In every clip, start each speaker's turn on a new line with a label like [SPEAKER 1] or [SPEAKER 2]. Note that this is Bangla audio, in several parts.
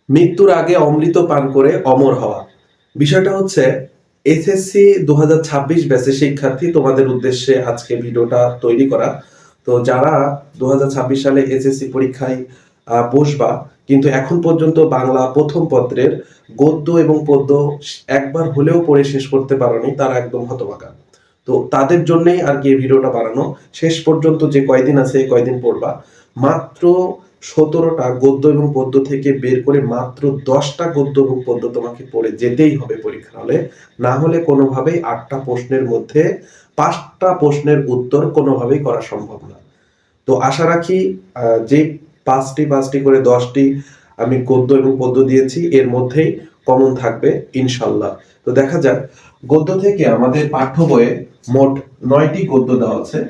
[SPEAKER 1] মৃত্যুর আগে অমৃত পান করে অমর হওয়া। বিষয়টা হচ্ছে এসএসসি 2026 ব্যাচের শিক্ষার্থী, তোমাদের উদ্দেশ্যে আজকে ভিডিওটা তৈরি করা। তো যারা 2026 সালে এসএসসি পরীক্ষায় বসবা, কিন্তু এখন পর্যন্ত বাংলা প্রথম পত্রের গদ্য এবং পদ্য একবার হলেও পড়ে শেষ করতে পারোনি, তারা একদম হতভাগা। তো তাদের জন্যই আর কি এই ভিডিওটা বানানো। শেষ পর্যন্ত যে কয়দিন আছে এই কয়দিন পড়বা। মাত্র 17টা গদ্য এবং পদ্য থেকে বের করে মাত্র 10টা গদ্য এবং পদ্য তোমাকে পড়ে যেতেই হবে পরীক্ষা হলে। না হলে কোনোভাবেই 8টা প্রশ্নের মধ্যে 5টা প্রশ্নের উত্তর কোনোভাবেই করা সম্ভব না। তো আশা রাখি যে পাঁচটি করে 10টি আমি গদ্য এবং পদ্য দিয়েছি, এর মধ্যেই কমন থাকবে ইনশাল্লাহ। তো দেখা যাক, গদ্য থেকে আমাদের পাঠ্য বইয়ে মোট 9টি গদ্য দেওয়া আছে।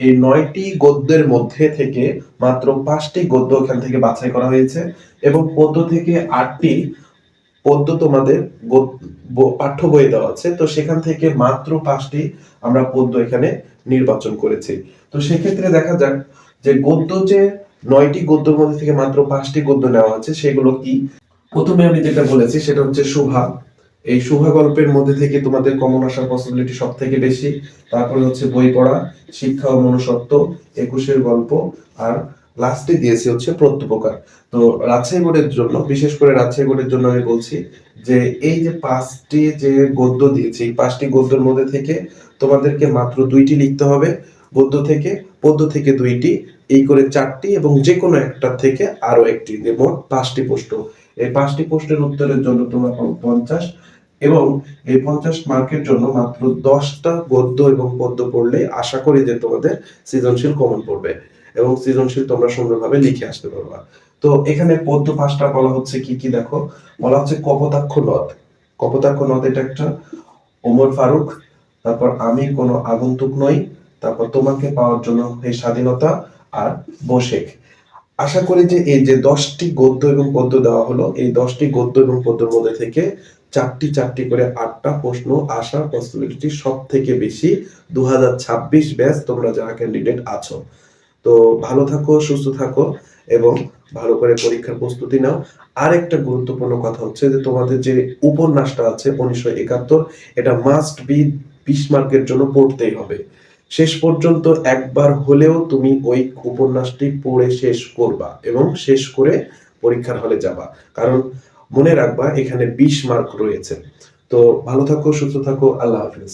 [SPEAKER 1] এই 9টি গদ্যের মধ্যে থেকে মাত্র 5টি গদ্য এখান থেকে বাছাই করা হয়েছে, এবং পদ্য থেকে 8টি পদ্য তোমাদের পাঠ্য বইয়ে দেওয়া আছে। তো সেখান থেকে মাত্র 5টি আমরা পদ্য এখানে নির্বাচন করেছি। তো সেক্ষেত্রে দেখা যাক যে গদ্য, যে 9টি গদ্যের মধ্যে থেকে মাত্র 5টি গদ্য নেওয়া আছে সেগুলো কি। প্রথমে আমি যেটা বলেছি সেটা হচ্ছে শুভা। এই শুভা গল্পের মধ্যে থেকে তোমাদের কমন আসার পসিবিলিটি সব থেকে বেশি। তারপরে হচ্ছে বই পড়া, শিক্ষা ও মনুষ্যত্ব, 21-এর গল্প, আর লাস্টে দিয়েছি হচ্ছে প্রত্যুপকার। তো রাজশাহী বোর্ডের জন্য, বিশেষ করে রাজশাহী বোর্ডের জন্য আমি বলছি যে এই যে 5টি যে গদ্য দিয়েছি, 5টি গদ্যের মধ্যে থেকে তোমাদেরকে মাত্র 2টি লিখতে হবে গদ্য থেকে, পদ্য থেকে 2টি, এই করে 4টি, এবং যে কোনো একটা থেকে আরো একটি, মোট 5টি প্রশ্ন। এই 5টি প্রশ্নের উত্তরের জন্য তোমরা পাবো 50, এবং এই 50 মার্কের জন্য মাত্র 10টা গদ্য এবং পদ্য পড়লে আশা করি যে তোমাদের সৃজনশীল কমন পড়বে, এবং সৃজনশীল তোমরা সুন্দরভাবে লিখে আসতে পারবা। তো এখানে পদ্য 5টা বলা হচ্ছে কি কি দেখো। বলা হচ্ছে কপোতাক্ষ নদ। কপোতাক্ষ নদ এটা একটা, ওমর ফারুক, তারপর আমি কোনো আগন্তুক নই, তারপর তোমাকে পাওয়ার জন্য এই স্বাধীনতা, আর বোশেখ। আশা করি যে এই যে 10টি গদ্য এবং পদ্য দেওয়া হলো, এই 10টি গদ্য এবং পদ্যের মধ্যে থেকে চারটি চারটি করে 8টা প্রশ্ন আসার পসিবিলিটি সব থেকে বেশি 2026 ব্যাচ তোমরা যারা ক্যান্ডিডেট আছো। তো ভালো থাকো, সুস্থ থাকো, এবং ভালো করে পরীক্ষার প্রস্তুতি নাও। আর একটা গুরুত্বপূর্ণ কথা হচ্ছে যে তোমাদের যে উপন্যাসটা আছে 1971, এটা মাস্ট বি 20 মার্কের জন্য পড়তেই হবে। শেষ পর্যন্ত একবার হলেও তুমি ওই উপন্যাসটি পড়ে শেষ করবা, এবং শেষ করে পরীক্ষার হলে যাবা। কারণ মনে রাখবা এখানে 20 মার্ক রয়েছে। তো ভালো থাকো, সুস্থ থাকো, আল্লাহ হাফেজ।